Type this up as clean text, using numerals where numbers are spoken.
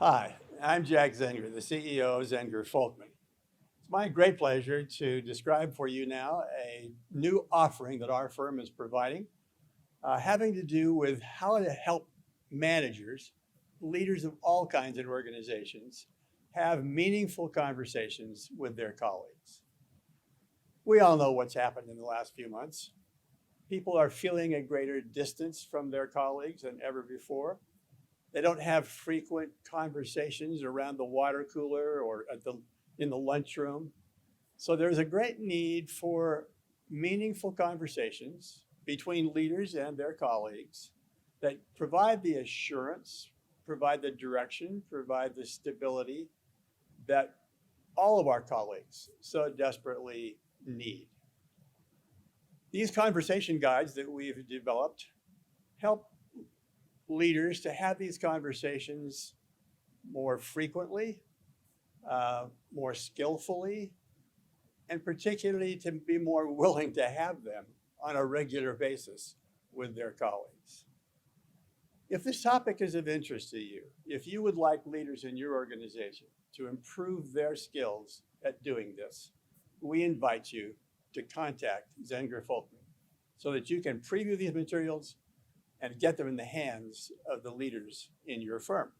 Hi, I'm Jack Zenger, the CEO of Zenger Folkman. It's my great pleasure to describe for you now a new offering that our firm is providing, having to do with how to help managers, leaders of all kinds of organizations, have meaningful conversations with their colleagues. We all know what's happened in the last few months. People are feeling a greater distance from their colleagues than ever before. They don't have frequent conversations around the water cooler or in the lunchroom. So there's a great need for meaningful conversations between leaders and their colleagues that provide the assurance, provide the direction, provide the stability that all of our colleagues so desperately need. These conversation guides that we've developed help leaders to have these conversations more frequently, more skillfully, and particularly to be more willing to have them on a regular basis with their colleagues. If this topic is of interest to you, if you would like leaders in your organization to improve their skills at doing this, we invite you to contact Zenger Folkman so that you can preview these materials and get them in the hands of the leaders in your firm.